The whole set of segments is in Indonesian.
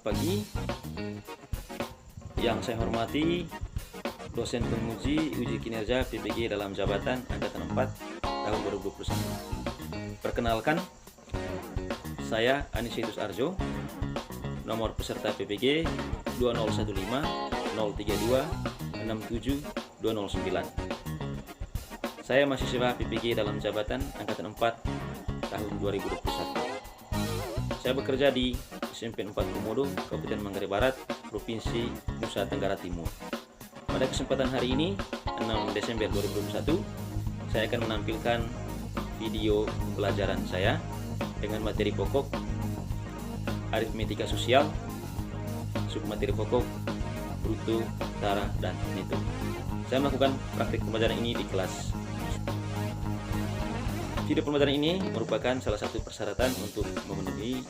pagi. Yang saya hormati dosen penguji uji kinerja PPG dalam jabatan angkatan 4 tahun 2021. Perkenalkan, saya Anisitus Arjo, nomor peserta PPG 2015 032 67 209. Saya mahasiswa PPG dalam jabatan angkatan 4 tahun 2021. Saya bekerja di SMP 4 Komodo, Kabupaten Manggarai Barat, Provinsi Nusa Tenggara Timur. Pada kesempatan hari ini, 6 Desember 2021, saya akan menampilkan video pembelajaran saya dengan materi pokok aritmetika sosial, submateri pokok bruto, tara, dan neto. Saya melakukan praktik pembelajaran ini di kelas. Video pembelajaran ini merupakan salah satu persyaratan untuk memenuhi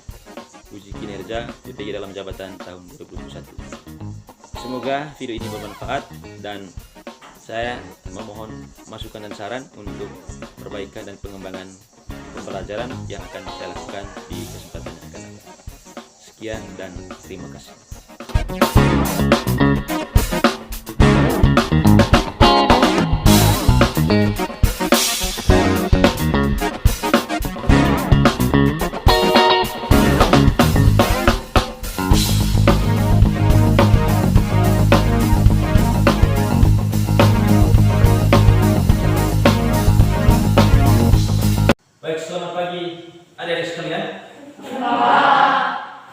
uji kinerja PPG dalam jabatan tahun 2021. Semoga video ini bermanfaat dan saya memohon masukan dan saran untuk perbaikan dan pengembangan pembelajaran yang akan saya lakukan di kesempatan yang akan datang. Sekian dan terima kasih. Baik, selamat pagi adik-adik sekalian.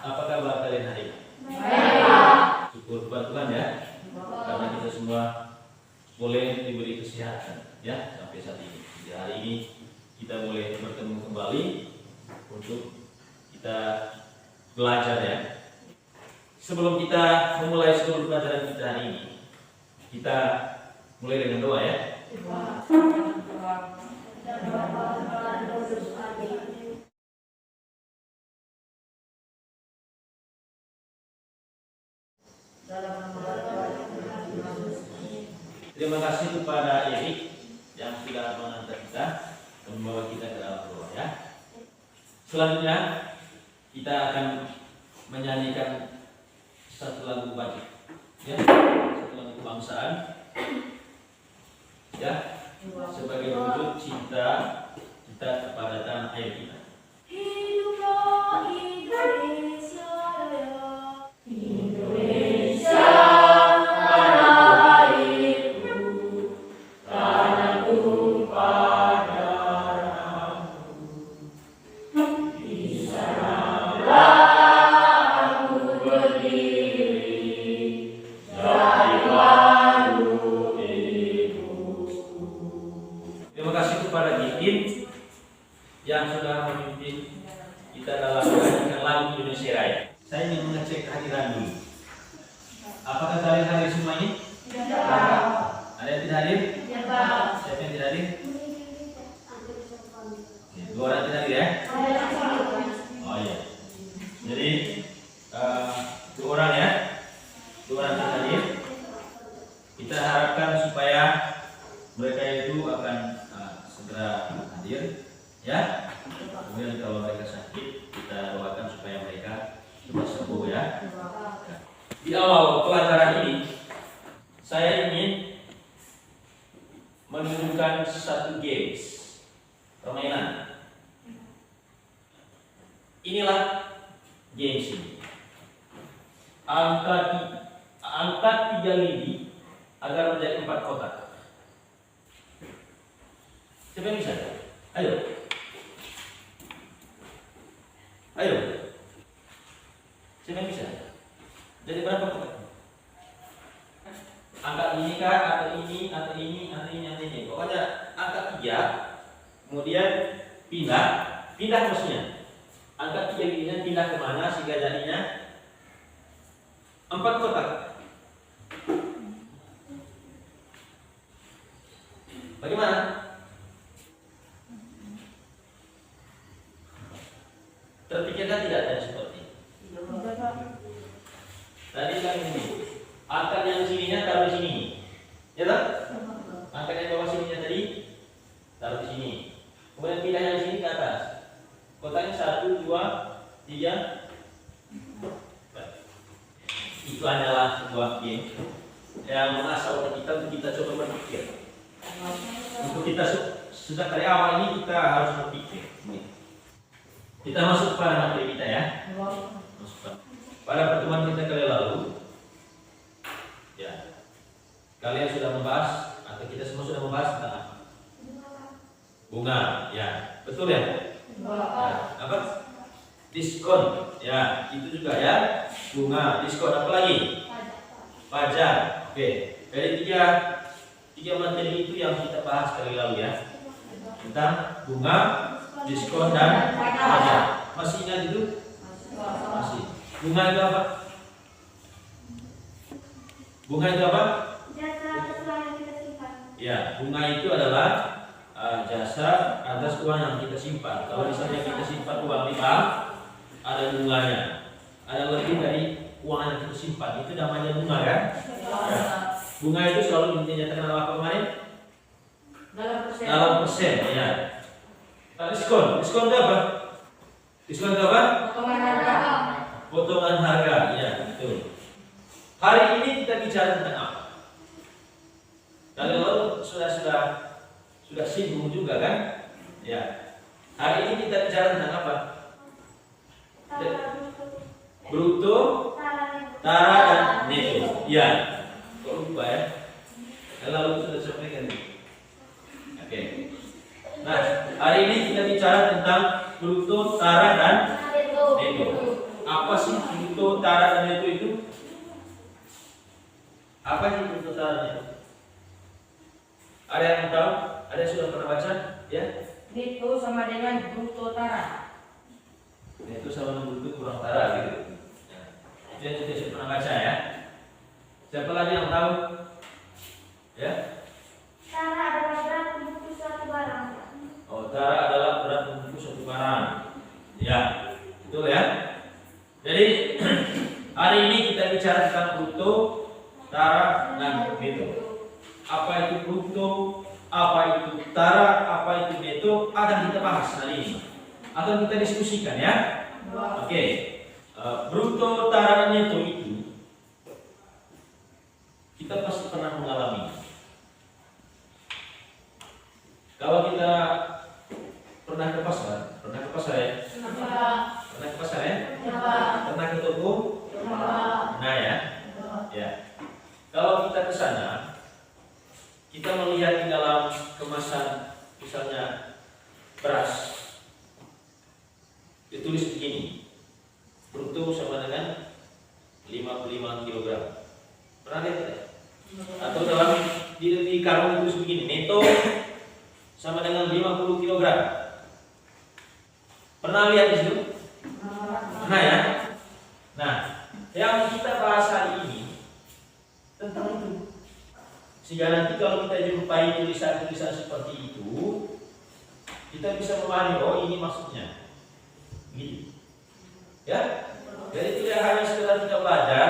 Apa kabar kalian hari ini? Syukur Tuhan ya, karena kita semua boleh diberi kesehatan ya sampai saat ini. Di hari ini kita boleh bertemu kembali untuk kita belajar ya. Sebelum kita memulai seluruh pelajaran kita hari ini, kita mulai dengan doa ya. Terima kasih kepada Erik yang sudah mengantar kita dan membawa kita ke dalam doa ya. Selanjutnya kita akan menyanyikan satu lagu wajib ya, satu lagu kebangsaan ya, sebagai wujud cinta kita kepada tanah air kita. Hiduplah Indonesia Raya. Indonesia tanah airku, tanah tumpah darahku. Di sanalah aku berdiri, dari mandu ibuku. Terima kasih kepada Gikin yang sudah memimpin kita dalam menyanyikan lagu Indonesia Raya. Saya ingin mengecek kehadiran dulu. Apakah kalian hadir semua ini? Ya. Ada yang tidak hadir? Ya, Pak. Siapa yang tidak hadir? Oke, 2 orang tidak hadir ya? Oh iya. Jadi 2 orang ya, 2 orang tidak hadir. Kita harapkan supaya mereka itu akan segera hadir ya. Kemudian kalau mereka sakit, kita doakan supaya mereka cepat sembuh ya. Di awal pelajaran ini saya ingin menunjukkan satu games permainan. Inilah games ini. Angkat 3 lidi agar menjadi 4 kotak. Siapa yang bisa? Ayo. Ayo. Siapa yang bisa? Jadi berapa kotak? Angkat ini kah? Atau ini? Atau ini? Atau ini? Atau ini? Pokoknya angkat 3, kemudian pindah maksudnya. Angkat 3 lidinya pindah kemana sehingga jadinya 4 kotak. Bagaimana? Terpikirkan tidak tadi seperti ini? Tadi kan ini, angkat yang sininya taruh di sini, ya tak? Angkat yang bawah sininya tadi taruh di sini. Kemudian pindah yang sini ke atas. Kotaknya 1, 2, 3, berpikir. Untuk kita sejak dari awal ini kita harus berpikir. Kita masuk pada materi kita ya. Pada pertemuan kita kali lalu, ya, kalian sudah membahas atau kita semua sudah membahas tentang apa? Bunga, ya, betul ya? Ya, apa? Diskon, ya, itu juga ya. Bunga, diskon, apa lagi? Pajak. Oke, dari tiga materi itu yang kita bahas kali lalu ya, tentang bunga, diskon dan pajak. Masih ingat itu? Masih. Bunga itu apa? Bunga itu apa? Jasa atas uang yang kita simpan. Ya, bunga itu adalah jasa atas uang yang kita simpan. Kalau misalnya kita simpan uang di bank, ada bunganya. Ada lebih dari uang yang kita simpan, itu namanya bunga kan? Ya. Bunga itu selalu dinyatakan apa kemarin? Dalam persen, ya. Diskon itu apa? Diskon itu apa? Potongan harga, ya, betul. Hari ini kita bicara tentang apa? Kalau sudah singgung juga kan? Ya. Hari ini kita bicara tentang apa? Bruto, tara dan neto. Ya. Kok lupa ya? Lalu sudah sampaikan. Oke. Nah, hari ini kita bicara tentang bruto, tara dan neto. Apa sih bruto, tara dan neto itu? Apa sih bruto, tara dan neto? Ada yang tahu? Ada yang sudah pernah baca? Ya? Neto sama dengan bruto tara. Neto sama dengan bruto kurang tara gitu. Ya. Itu yang sudah pernah baca ya. Siapa lagi yang tahu? Ya? Tara adalah berat membungkus suatu barang. Oh, tara adalah berat membungkus suatu barang. Ya, betul ya. Jadi hari ini kita bicara tentang bruto, tara, dan neto. Apa itu bruto, apa itu tara, apa itu neto, akan kita bahas hari ini. Akan kita diskusikan ya. Oke. Bruto, tara, dan neto itu kita pasti pernah mengalami. Kalau kita pernah ke pasar ya? Pernah ke pasar ya? Pernah ke toko? Nah ya. Ya. Kalau kita ke sana, kita melihat di dalam kemasan misalnya beras, ditulis begini, bruto sama dengan 55 kg. Pernah lihat tidak? Atau dalam di karung ditulis begini, neto sama dengan 50 kg. Pernah lihat di situ? Pernah ya? Nah, yang kita bahas hari ini tentang itu. Sehingga nanti kalau kita jumpai tulisan-tulisan seperti itu, kita bisa memahami, oh ini maksudnya. Gitu. Ya? Jadi tidak hanya sekedar kita belajar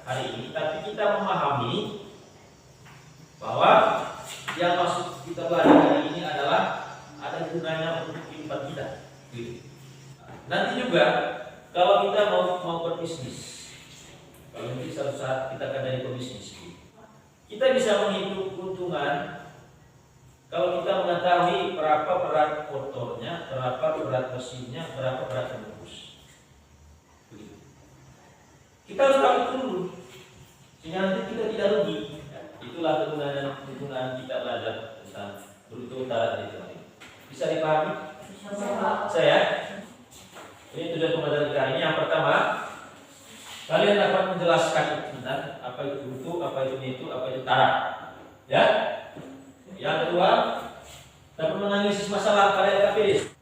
hari ini, tapi kita memahami bahwa yang maksud kita belajar hari ini adalah ada gunanya untuk kehidupan kita. Gitu. Nanti juga kalau kita mau berbisnis, kalau nanti suatu saat kita akan jadi pebisnis, kita bisa menghitung keuntungan kalau kita mengetahui berapa berat motornya, berapa berat mesinnya, berapa berat pembungkus. Kita harus tahu itu dulu, sehingga nanti kita tidak rugi. Itulah kegunaan kita belajar tentang bruto, tara, dan neto. Bisa dipahami? Saya. Ini tujuan pembelajaran kali ini. Yang pertama, kalian dapat menjelaskan tentang apa itu bruto, apa itu neto, apa itu tara. Ya. Yang kedua, dapat menganalisis masalah pada LKPD.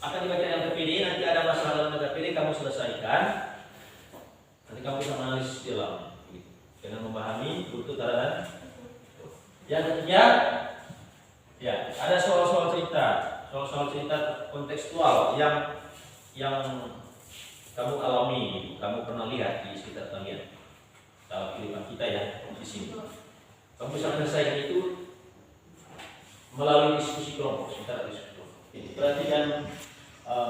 Akan dibaca LKPD, nanti ada masalah dalam LKPD, kamu selesaikan. Nanti kamu bisa menganalisis di dalam dengan memahami bruto, tara, dan neto. Yang ketiga, ya, ada soal-soal cerita kontekstual yang kamu alami, kamu pernah lihat di sekitar kalian dalam kehidupan kita ya di sini. Kamu bisa menyelesaikan itu melalui diskusi kelompok, sekitar diskusi kelompok. Perhatikan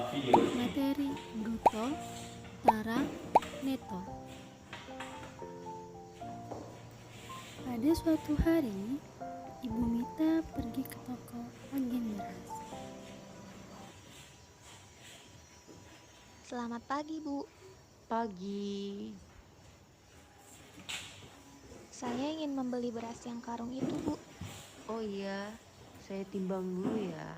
video. Materi bruto, tara, neto. Pada Pada suatu hari, Ibu Mita pergi ke toko agen beras. Selamat pagi, Bu. Pagi. Saya ingin membeli beras yang karung itu, Bu. Oh iya, saya timbang dulu ya.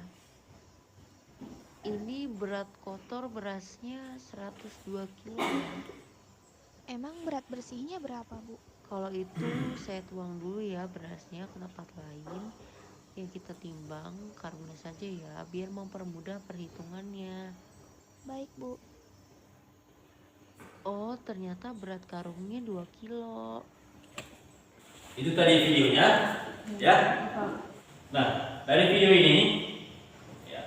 Ini berat kotor berasnya 102 kilo ya. Emang berat bersihnya berapa, Bu? Kalau itu saya tuang dulu ya berasnya ke tempat lain. Yang kita timbang karungnya saja ya, biar mempermudah perhitungannya. Baik, Bu. Oh, ternyata berat karungnya 2 kilo. Itu tadi videonya, ya. Nah, dari video ini, ya,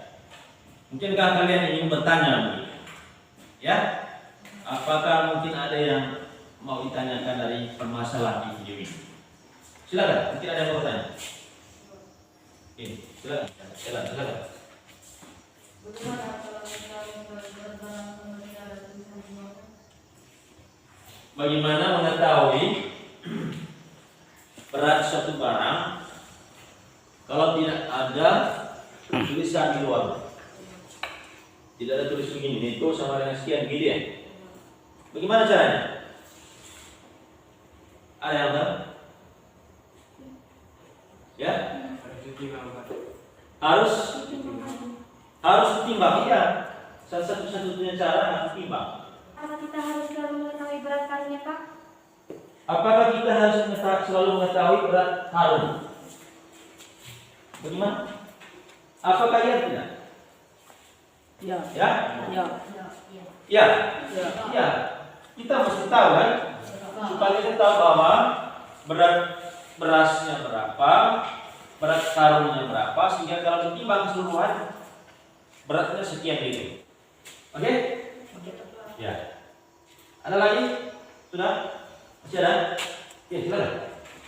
mungkinkah kalian ingin bertanya, ya, apakah mungkin ada yang mau ditanyakan dari permasalahan di video ini? Silakan, mungkin ada yang mau bertanya. Ini, silakan. Bagaimana mengetahui berat suatu barang kalau tidak ada tulisan di luar? Tidak ada tulis begini, itu sama dengan sekian gitu ya. Bagaimana caranya? Ada yang tahu? Ya? Harus ditimbang ya. Satu-satunya cara harus ditimbang. Apa kita harus selalu mengetahui berat karungnya, Pak? Apakah kita harus selalu mengetahui berat karung? Bagaimana? Apakah iya tidak? Ya. Ya? Ya. Ya. Ya. Kita mesti tahu kan? Supaya kita tahu bahwa berat berasnya berapa, berat karungnya berapa, sehingga kalau ditimbang keseluruhan beratnya sekian gitu. Oke? Ya. Ada lagi? Sudah? Masih ada? Ya, silakan.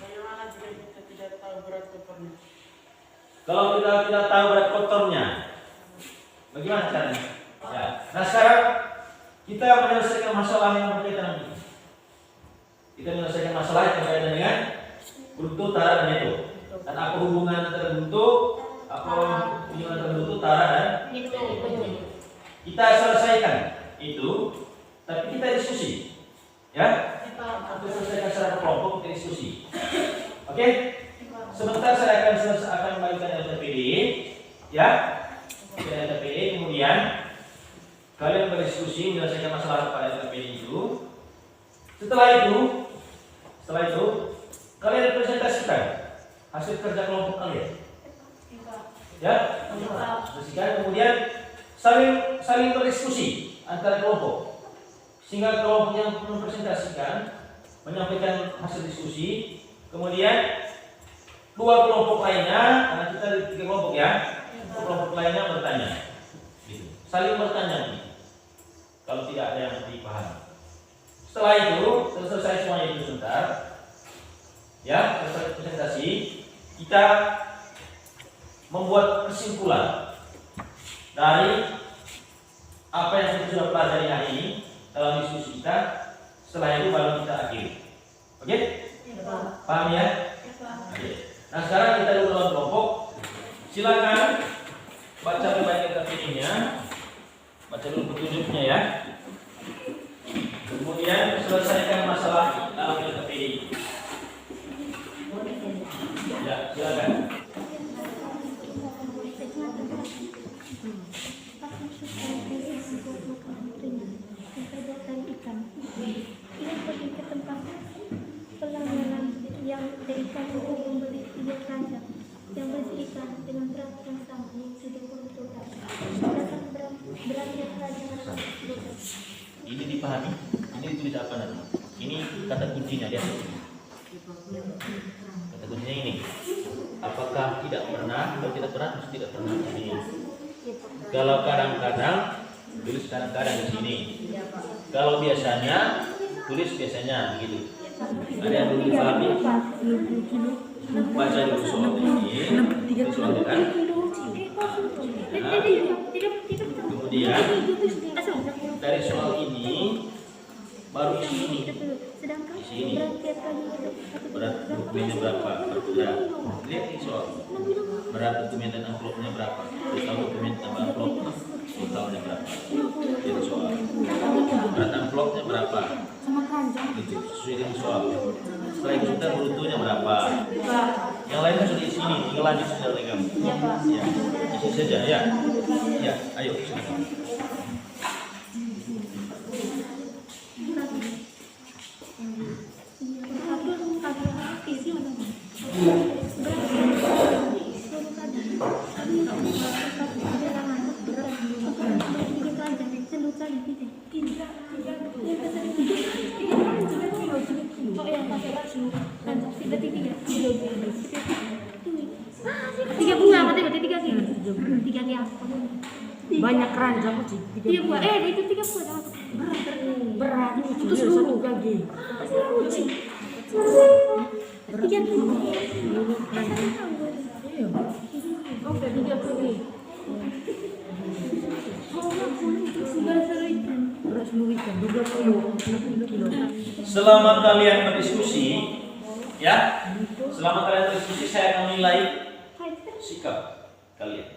Bagaimana jika kita tidak tahu berat kotornya? Kalau kita tidak tahu berat kotornya, bagaimana caranya? Ya. Nah, sekarang kita menyelesaikan masalah yang berkaitan dengan ini. Kita menyelesaikan masalah yang berkaitan dengan bruto, tara, dan neto. Dan apa hubungan antara bruto, apa hubungan antara bruto, tara, dan Itu. kita selesaikan itu, tapi kita diskusi. Ya? Kita selesaikan secara kelompok, kita diskusi. Oke? Sebentar saya akan membagikan LTPD, ya, LTPD, kemudian kalian berdiskusi menyelesaikan masalah pada LTPD itu. Setelah itu kalian presentasikan hasil kerja kelompok kalian, ya, presentasikan, kemudian saling berdiskusi antara kelompok, sehingga kelompok yang mempresentasikan menyampaikan hasil diskusi, kemudian dua kelompok lainnya, karena kita ada 3 kelompok ya, kelompok lainnya bertanya, gitu. Saling bertanya, kalau tidak ada yang dipahami. Setelah itu, selesai semuanya itu sebentar, ya, selesai presentasi, kita membuat kesimpulan dari apa yang kita sudah pelajari hari ini dalam diskusi kita. Setelah itu baru kita akhiri. Oke? Paham ya? Oke. Nah, sekarang kita dulu dalam kelompok. Silakan baca baik LTPD-nya, baca dulu petunjuknya ya. Kemudian selesaikan masalah dalam LTPD. Ya, silakan. Ini pergi ke tempat pelanggaran yang berikan untuk membeli 3 keranjang yang berisi ikan dengan berat yang sama, yang 30 kg. Sedangkan beratnya keranjang adalah 10 kg. Ini dipahami? Ini ditulis apa nanti? Ini kata kuncinya dia. Kata kuncinya ini. Apakah tidak pernah? Kalau tidak pernah, mesti tidak pernah ini. Kalau kadang-kadang, tulis kadang-kadang di sini. Kalau biasanya, tulis biasanya begitu. Ada yang belum dipahami? Baca dulu soal ini. Soal kan? Kemudian dari soal ini baru isi ini. Sedangkan posisi ini. Berat tiap kali Berat dokumennya berapa per gram? Lihat ini soal. Berat dokumen dan amplopnya berapa? Total dokumen tambah amplop, totalnya berapa? Lihat soal. Berat amplopnya berapa? Itu sesuai dengan soal. Setelah itu sudah brutonya berapa? Yang lain kan sudah di sini, tinggal lanjut sudah oleh kamu. Ya, isi saja ya. Ya, ayo silakan. Tiga bunga apa tiga tiga Banyak keranjang sih. tiga buah itu tiga buah Berat itu satu kaki. tiga bunga Oke, 30. Berat seluruh ikan 60 kilo. Selama kalian berdiskusi, ya, selama kalian berdiskusi saya akan menilai sikap kalian,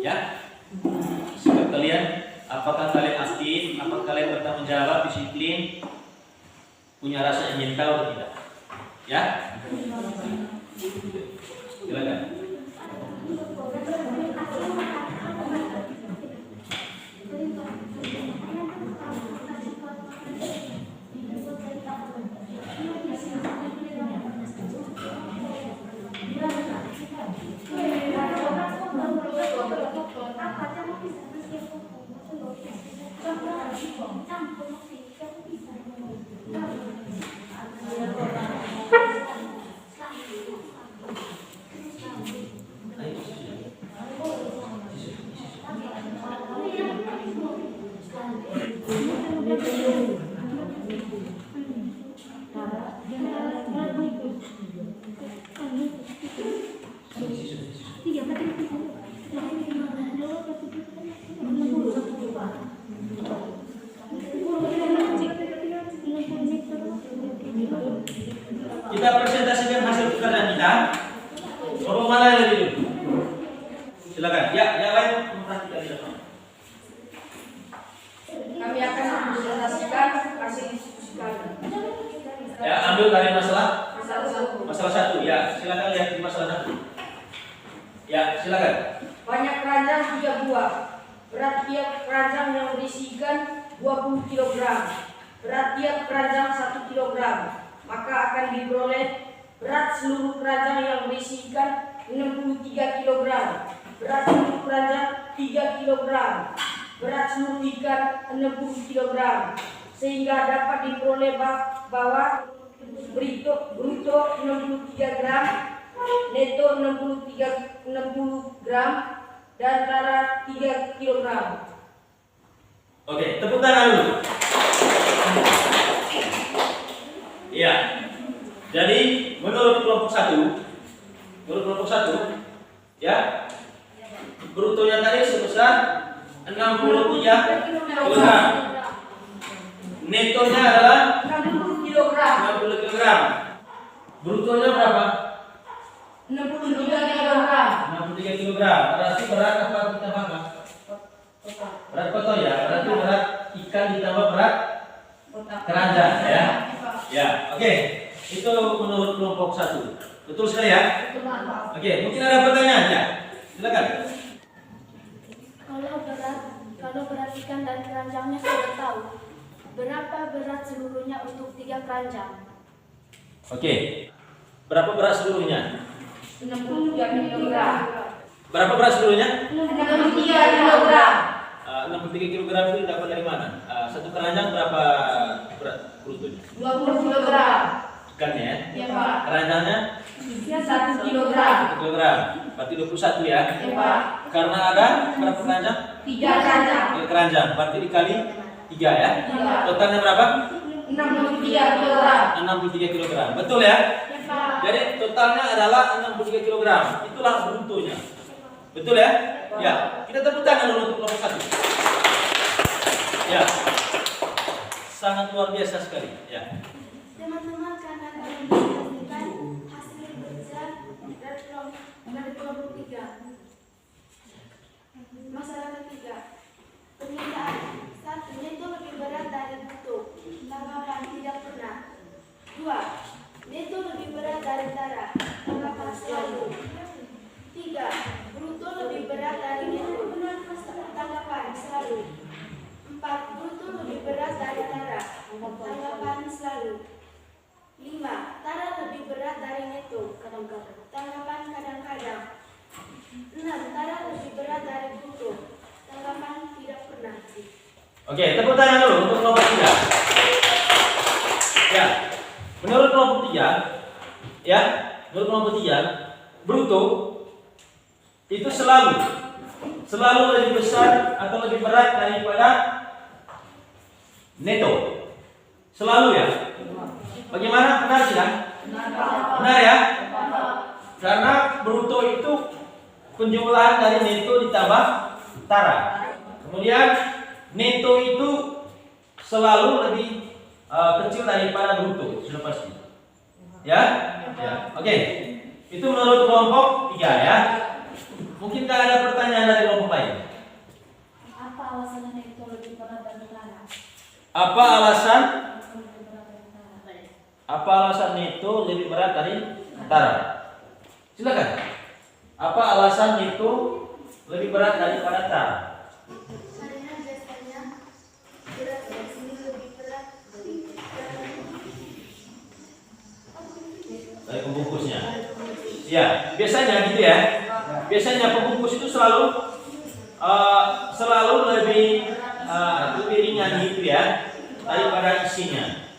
ya, sikap kalian. Apakah kalian aktif, apakah kalian bertanggung jawab, disiplin, punya rasa ingin tahu atau tidak, ya? Silakan. Kita presentasikan hasil pekerjaan kita. Bapak mana yang lebih dulu? Silakan. Ya, yang lain memperhatikan di depan. Kami akan mempresentasikan hasil diskusi kami. Ya, ambil dari masalah Masalah 1. 1. Ya, silakan lihat di masalah 1. Ya, silakan. Banyak keranjang 3 buah. Berat tiap keranjang yang berisi ikan 20 kg. Berat tiap keranjang 1 kg. Maka akan diperoleh berat seluruh keranjang yang berisi ikan 63 kg. Berat seluruh keranjang 3 kg. Berat seluruh ikan 60 kg. Sehingga dapat diperoleh bahwa bruto 63 gram, neto 60 gram, dan tara 3 kg. Oke, tepuk tangan dulu. Iya. Jadi menurut kelompok 1, ya, brutonya tadi sebesar 63 kg. Netonya adalah 60 kg. 60 kg. Brutonya berapa? 63 kg. 63 kg. Berarti berat apa ditambah apa? Berat kotor ya. Berarti berat ikan ditambah berat keranjang ya. Ya, oke. Itu menurut kelompok 1. Betul sekali ya? Oke, mungkin ada pertanyaan ya. Silakan. Kalau berat ikan dan keranjangnya sudah tahu, berapa berat seluruhnya untuk 3 keranjang? Oke. Berapa berat seluruhnya? 63 kg. Berapa berat seluruhnya? 63 kg. 63 kg itu dapat dari mana? Satu keranjang berapa berat brutonya? 20 kg. Ikannya ya? Ya, Pak. Keranjangnya 1 kg. 1 kg. Berarti 21 ya? Ya, Pak. Karena ada berapa keranjang? 3 keranjang. 3 keranjang. Berarti dikali 3 ya? Iya. Totalnya berapa? 63 kg. 63 kg. Betul ya? Ya, Pak. Jadi totalnya adalah 63 kg. Itulah brutonya. Betul ya? Ya. Kita tepuk tangan dulu untuk kelompok 1. Ya. Sangat luar biasa sekali. Ya. teman-teman karena kalian menyaksikan hasil kerja dari kelompok 3. Masalah ketiga, permintaan. 1. Neto lebih berat dari bruto. Tanggapan tidak pernah. 2. Neto lebih berat dari tara. Tanggapan selalu. 3. Bruto lebih berat dari neto. Tanggapan selalu. 4. Bruto lebih berat dari tara. Tanggapan selalu. 5. Tara lebih berat dari neto. Tanggapan kadang-kadang. 6. Tara lebih berat dari bruto. Tanggapan tidak pernah. Oke, tepuk tangan dulu untuk kelompok 3. Ya, menurut kelompok 3, menurut kelompok 3, bruto itu selalu lebih besar atau lebih berat daripada neto. Selalu ya. Bagaimana? Benar tidak? Benar ya? Karena bruto itu penjumlahan dari neto ditambah tara. Kemudian neto itu selalu lebih kecil daripada bruto, sudah pasti. Ya? Oke. Itu menurut kelompok 3 ya. Mungkin ada pertanyaan dari kelompok lain? Apa alasan neto lebih berat dari tara? Apa alasan neto lebih berat dari tara? Silakan. Apa alasan neto lebih berat daripada tara? Karena biasanya berat di sini lebih berat Dari pembungkusnya. Ya, biasanya gitu ya. Biasanya pembungkus itu selalu lebih ringan gitu ya daripada isinya.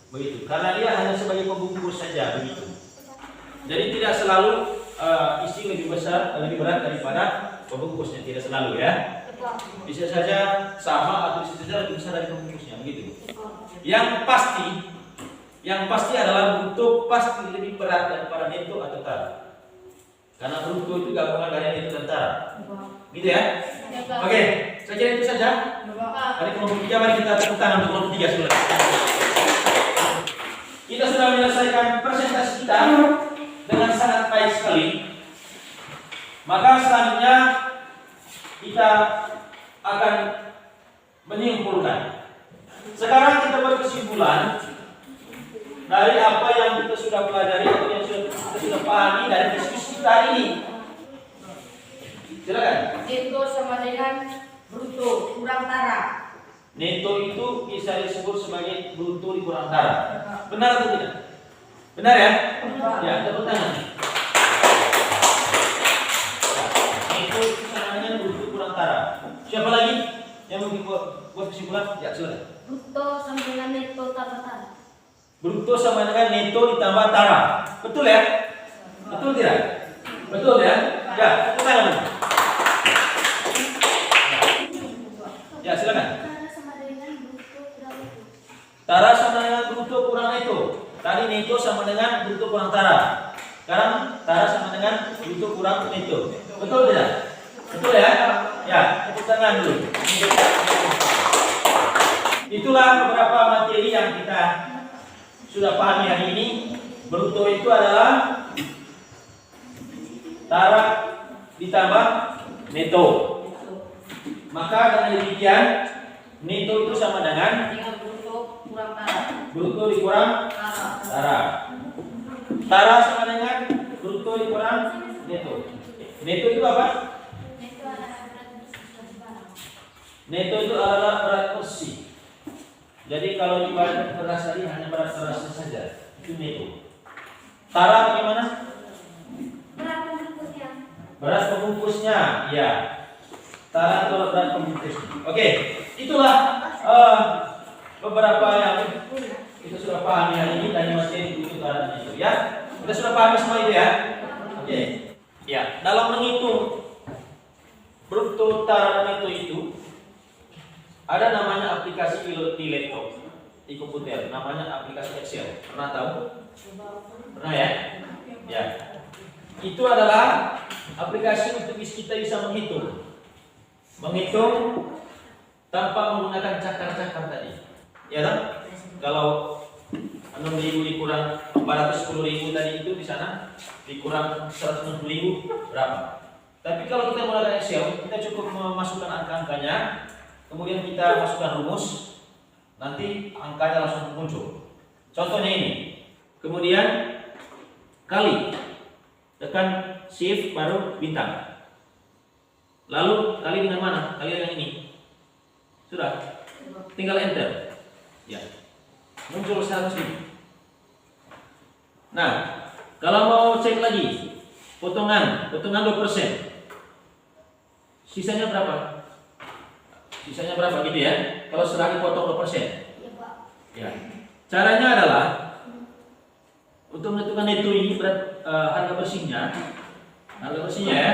Begitu. Karena dia hanya sebagai pembungkus saja begitu. Jadi tidak selalu isi lebih besar, lebih berat daripada pembungkusnya, tidak selalu ya. Bisa saja sama atau bisa saja lebih besar dari pembungkusnya begitu. Yang pasti adalah bruto pasti lebih berat daripada neto atau tara. Karena bruto itu gabungan dari neto dan tara. Gitu ya? Oke, saya kira itu saja. Dari kelompok 3 mari kita tepuk tangan untuk kelompok 3 sudah. Kita sudah menyelesaikan presentasi kita dengan sangat baik sekali. Maka selanjutnya kita akan menyimpulkan. Sekarang kita berkesimpulan dari apa yang kita sudah pelajari atau yang kita sudah pahami dari diskusi kita hari ini. Silakan. Neto sama dengan bruto kurang tara. Neto itu bisa disebut sebagai bruto dikurang tara. Benar atau tidak? Benar ya? Ya, tepuk tangan. Neto itu sama dengan bruto kurang tara. Siapa lagi yang mungkin buat kesimpulan? Ya, silakan. bruto sama dengan neto tambah tara. Bruto sama dengan neto ditambah tara. Betul ya? Betul tidak? Betul ya? Ya, tepuk tangan. Ya, silakan. Tara sama dengan bruto kurang neto. Tara sama dengan bruto kurang neto. Tadi neto sama dengan bruto kurang tara. Sekarang tara sama dengan bruto kurang neto. Betul tidak? Betul ya? Ya, tepuk tangan dulu. Itulah beberapa materi yang kita sudah pahami hari ini. Bruto itu adalah tara ditambah neto. Maka dengan demikian neto itu sama dengan bruto kurang tara. bruto dikurang tara. Tara sama dengan bruto dikurang neto. Neto itu apa? Neto itu adalah berat bersih. Jadi kalau ibarat beras tadi hanya berat berasnya saja, itu neto. Tara bagaimana? Berat pembungkusnya. Berat pembungkusnya, ya. Tara itu adalah berat pembungkusnya. Oke, itulah beberapa yang kita sudah pahami hari ini dari materi buku tara itu ya. Kita sudah pahami semua itu ya. Oke. Ya, dalam menghitung bruto tara dan neto itu ada namanya aplikasi di laptop, di komputer, namanya aplikasi Excel. Pernah tahu? Pernah ya? Ya. Itu adalah aplikasi untuk kita bisa menghitung tanpa menggunakan cakar-cakar tadi. Ya kan? Kalau 6.000 dikurang 410.000 tadi itu di sana dikurang 160.000 berapa? Tapi kalau kita menggunakan Excel, kita cukup memasukkan angka-angkanya, kemudian kita masukkan rumus, nanti angkanya langsung muncul. Contohnya ini. Kemudian kali, tekan shift baru bintang. Lalu kali dengan mana? Kali dengan ini. Sudah. Tinggal enter. Ya. Muncul 100.000. Nah, kalau mau cek lagi potongan 2%. Sisanya berapa? Sisanya berapa gitu ya? Kalau setelah dipotong 2%. Ya Pak. Ya. Caranya adalah untuk menentukan neto ini berat harga bersihnya ya,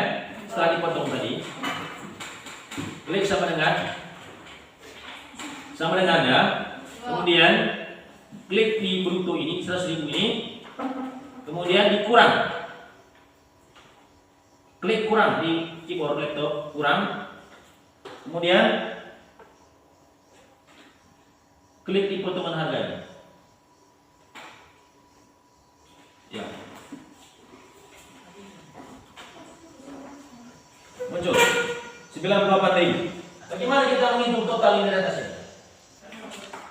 setelah dipotong tadi, klik sama dengannya, kemudian klik di bruto ini 100.000 ini, kemudian dikurang. Klik kurang di keyboard laptop, kurang. Kemudian klik di potongan harganya. Ya. Muncul 98.000. Bagaimana kita menghitung total ini di atasnya?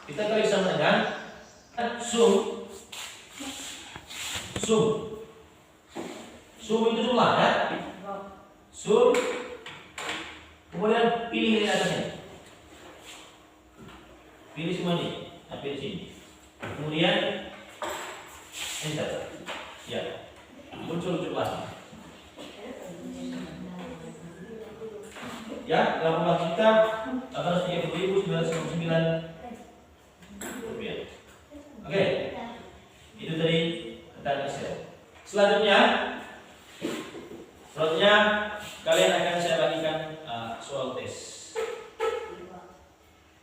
Kita klik sama dengan zoom itu jumlah ya. Zoom, kemudian pilih di atasnya, pilih semua ini, pilih sini, kemudian enter, ya, muncul jumlah, ya, 18.830.999 rupiah. Oke, itu tadi tentang Excel. Selanjutnya kalian akan saya bagikan soal tes,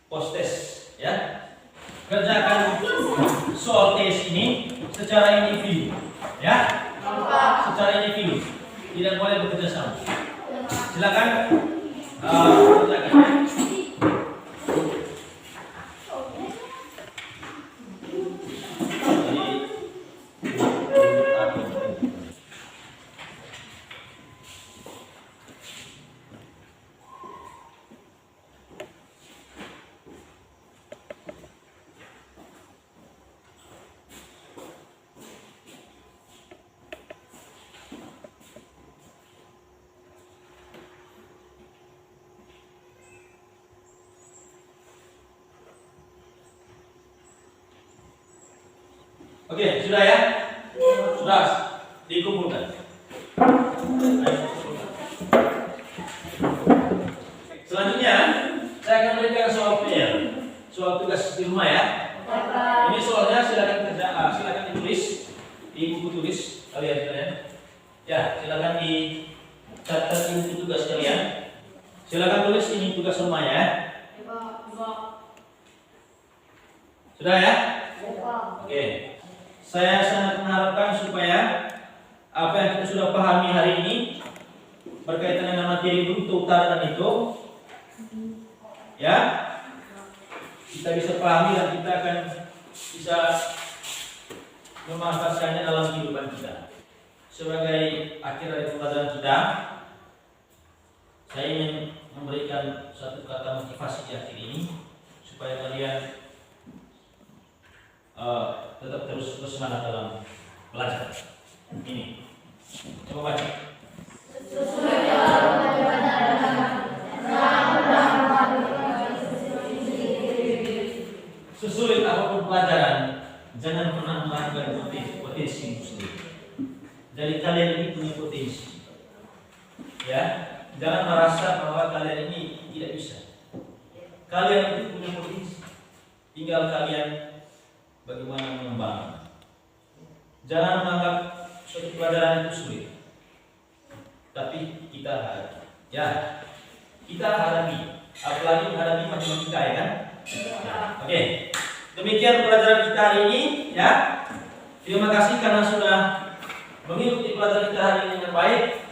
post test, ya. Kerjakan soal tes ini secara individu, ya. Secara individu, tidak boleh bekerja sama. Silakan kerjakan. Oke, sudah ya? Sudah dikumpulkan. Selanjutnya, saya akan berikan soal PR, soal tugas di rumah ya. Ini soalnya silakan ditulis di buku tulis kalian. Ya, silakan dicatat di buku tugas kalian. Silakan tulis ini tugas rumah ya. Sudah ya? Oke. Saya sangat mengharapkan supaya apa yang kita sudah pahami hari ini berkaitan dengan materi bruto, utara dan itu, ya, kita bisa pahami dan kita akan bisa memanfaatkannya dalam kehidupan kita. Sebagai akhir dari pembelajaran kita, saya ingin memberikan satu kata motivasi di akhir ini supaya kalian tetap terus bersemangat dalam belajar. Ini, coba baca. Sesulit apapun pelajaran, jangan pernah melakukan potensi sendiri. Jadi kalian ini punya potensi, ya. Jangan merasa bahwa kalian ini tidak bisa. Kalian itu punya potensi, tinggal kalian bagaimana mengembangkan. Jangan menganggap suatu pelajaran itu sulit, tapi kita hadapi. Ya, kita hadapi. Apalagi menghadapi matematika, ya kan? Oke. Demikian pelajaran kita hari ini, ya. Terima kasih karena sudah mengikuti pelajaran kita hari ini dengan baik.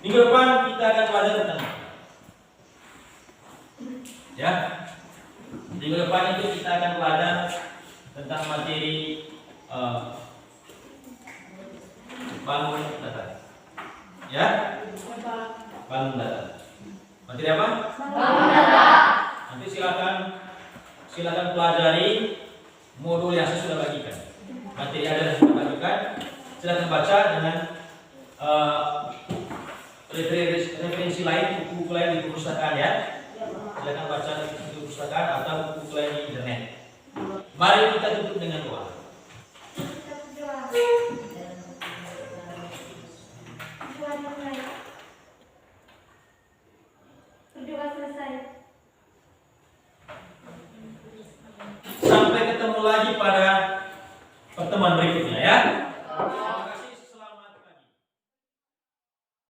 Minggu depan kita akan belajar tentang, ya. Minggu depan itu kita akan belajar tentang materi bangun data. Ya? Bangun data. Materi apa? Bangun data. Nanti silakan pelajari modul yang saya sudah bagikan. Materi ada yang sudah bagikan. Silakan baca dengan referensi lain, buku-buku lain di perpustakaan ya. Silakan baca di perpustakaan atau buku lain di internet. Mari kita tutup dengan doa.